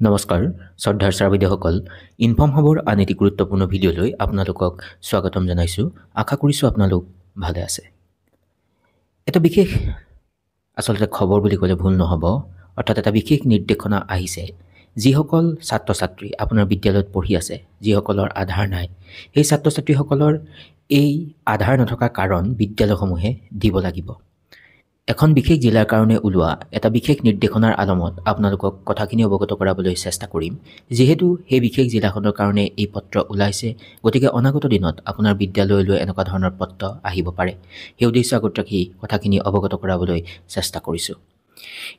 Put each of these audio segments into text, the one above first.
নমস্কাৰ শ্ৰদ্ধাৰ ছাত্ৰসকল ইনফৰ্ম খবৰ আন এটি গুৰুত্বপূৰ্ণ ভিডিঅ'লৈ আপোনালোকক স্বাগতম জনাইছোঁ আশা কৰিছোঁ আপোনালোক ভালে আছে এটা বিশেষ আসলতে খবৰ বুলি ক'লে ভুল নহ'ব অৰ্থাৎ এটা বিশেষ নিৰ্দেশনা আহিছে যিসকল ছাত্ৰ ছাত্ৰী আপোনাৰ বিদ্যালয়ত পঢ়ি আছে যিসকলৰ আধাৰ নাই এই ছাত্ৰ ছাত্ৰীসকলৰ এই আধাৰ নথকা কাৰণ বিদ্যালয়সমূহে দিব লাগিব এখন বিশেষ জিলাৰ কাৰণে ওলোৱা এটা বিশেষ নিৰ্দেশনাৰ আলমত আপোনালোকক কথাখিনি অৱগত কৰাবলৈ চেষ্টা কৰিম যেহেতু সেই বিশেষ জিলাখনৰ কাৰণে এই পত্ৰ ওলাইছে গতিকে অনাগত দিনত আপোনাৰ বিদ্যালয়লৈ এনেকুৱা ধৰণৰ পত্ৰ আহিব পাৰে সেই উদ্দেশ্য আগত ৰাখি কথাখিনি অৱগত কৰাবলৈ চেষ্টা কৰিছোঁ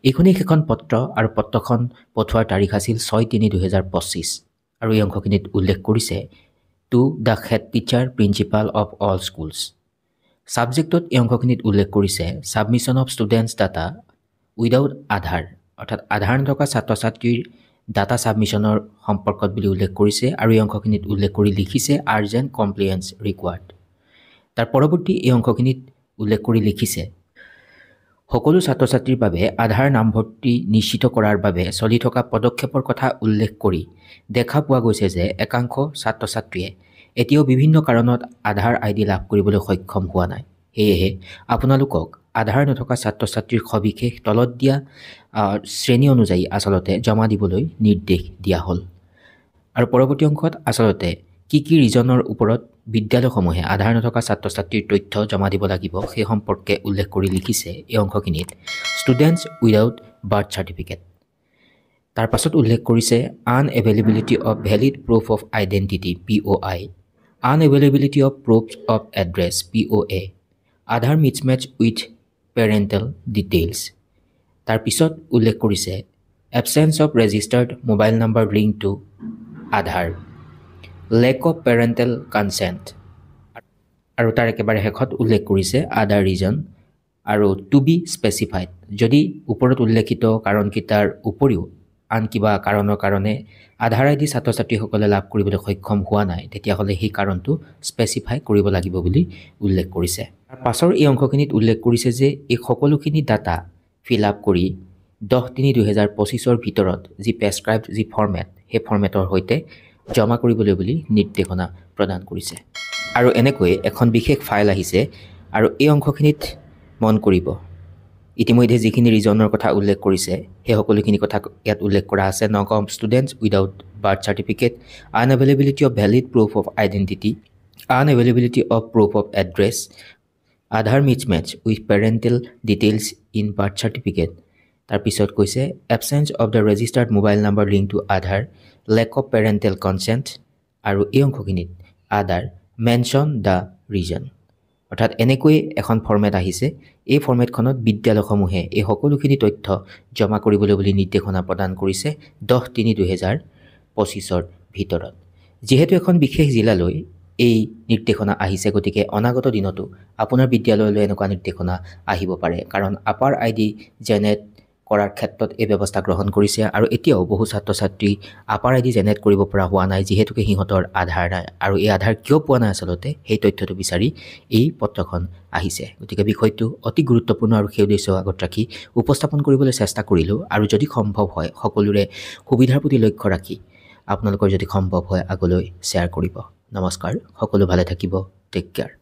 এইখনেই এখন পত্ৰ আৰু পত্ৰখন পঠোৱাৰ তাৰিখ আছিল 6/3/2025 আৰু এই অংশখিনিত উল্লেখ কৰিছে to the head teacher principal of all schools সাবজেক্টত এই অংশখিনিত উল্লেখ কৰিছে submission of students data without Aadhaar অৰ্থাৎ আধাৰ নথকা ছাত্ৰ ছাত্ৰীৰ ডাটা সাবমিশনৰ সম্পৰ্কত বুলি উল্লেখ কৰিছে আৰু এই অংশখিনিত উল্লেখ কৰি লিখিছে আৰ্জেণ্ট কমপ্লিয়েন্স ৰিকুৱাৰ্ড তাৰ পৰৱৰ্তী এই অংশখিনিত উল্লেখ কৰি লিখিছে সকলো ছাত্ৰ ছাত্ৰীৰ বাবে আধাৰ নামভৰ্তি নিশ্চিত কৰাৰ বাবে চলি থকা পদক্ষেপৰ কথা উল্লেখ কৰি দেখা পোৱা গৈছে যে একাংশ ছাত্ৰ ছাত্ৰীয়ে এতিয়াও বিভিন্ন কাৰণত আধাৰ আইডি লাভ কৰিবলৈ সক্ষম হোৱা নাই সেয়েহে আপোনালোকক আধাৰ নথকা ছাত্ৰ ছাত্ৰীৰ সবিশেষ তলত দিয়া শ্ৰেণী অনুযায়ী আসলতে জমা দিবলৈ নিৰ্দেশ দিয়া হ'ল আৰু পৰৱৰ্তী অংশত আসলতে কি ৰিজনৰ ওপৰত বিদ্যালয়সমূহে আধাৰ নথকা ছাত্ৰ ছাত্ৰীৰ তথ্য জমা দিব লাগিব সেই সম্পৰ্কে উল্লেখ কৰি লিখিছে এই অংশখিনিত ষ্টুডেণ্টছ উইদাউট বাৰ্থ চাৰ্টিফিকেট তাৰ পাছত উল্লেখ কৰিছে unavailability of valid proof of identity POI unavailability of proofs of address POA Aadhaar mismatch with parental details তাৰ পিছত উল্লেখ কৰিছে absence of registered mobile number linked to Aadhaar lack of parental consent আৰু তাৰ একেবাৰে শেষত উল্লেখ কৰিছে আধাৰ ৰিজন আৰু টু বি স্পেচিফাইড যদি ওপৰত উল্লেখিত কাৰণকেইটাৰ উপৰিও আন কিবা কাৰণৰ কাৰণে আধাৰ আইডি ছাত্ৰ ছাত্ৰীসকলে লাভ কৰিবলৈ সক্ষম হোৱা নাই তেতিয়াহ'লে সেই কাৰণটো স্পেচিফাই কৰিব লাগিব বুলি উল্লেখ কৰিছে তাৰ পাছৰ এই অংশখিনিত উল্লেখ কৰিছে যে এই সকলোখিনি ডাটা ফিল আপ কৰি 10/3/2025 ভিতৰত যি প্ৰেছক্ৰাইবড যি ফৰ্মেট সেই ফৰ্মেটৰ সৈতে জমা কৰিবলৈ বুলি নিৰ্দেশনা প্ৰদান কৰিছে আৰু এনেকৈ এখন বিশেষ ফাইল আহিছে আৰু এই অংশখিনিত মন কৰিব ইতিমধ্যে যিখিনি ৰিজনৰ কথা উল্লেখ কৰিছে সেই সকলোখিনি কথা ইয়াত উল্লেখ কৰা আছে নং of students without birth certificate unavailability of valid proof of identity unavailability of proof of address Aadhaar mismatch with parental details in birth certificate তাৰপিছত কৈছে absence of the registered mobile number link to Aadhaar lack of parental consent আৰু এই অংশখিনিত Aadhaar mention the reason অৰ্থাৎ এনেকৈ এখন format আহিছে এই ফৰ্মেটখনত বিদ্যালয়সমূহে এই সকলোখিনি তথ্য জমা কৰিবলৈ বুলি নিৰ্দেশনা প্ৰদান কৰিছে 10/3/2025 ভিতৰত যেহেতু এখন বিশেষ জিলালৈ এই নিৰ্দেশনা আহিছে গতিকে অনাগত দিনতো আপোনাৰ বিদ্যালয়লৈ এনেকুৱা নিৰ্দেশনা আহিব পাৰে কাৰণ আপাৰ আইডি জেনেৰেট কৰাৰ ক্ষেত্ৰত এই ব্যৱস্থা গ্ৰহণ কৰিছে আৰু এতিয়াও বহু ছাত্ৰ ছাত্ৰী আপাৰ আইডি জেনেৰেট কৰিব পৰা হোৱা নাই যিহেতুকে সিহঁতৰ আধাৰ নাই আৰু এই আধাৰ কিয় পোৱা নাই আচলতে সেই তথ্যটো বিচাৰি এই পত্ৰখন আহিছে গতিকে বিষয়টো অতি গুৰুত্বপূৰ্ণ আৰু সেই উদ্দেশ্য আগত ৰাখি উপস্থাপন কৰিবলৈ চেষ্টা কৰিলোঁ আৰু যদি সম্ভৱ হয় সকলোৰে সুবিধাৰ প্ৰতি লক্ষ্য ৰাখি আপোনালোকৰ যদি সম্ভৱ হয় আগলৈ শ্বেয়াৰ কৰিব নমস্কাৰ সকলো ভালে থাকিব টেক কেয়াৰ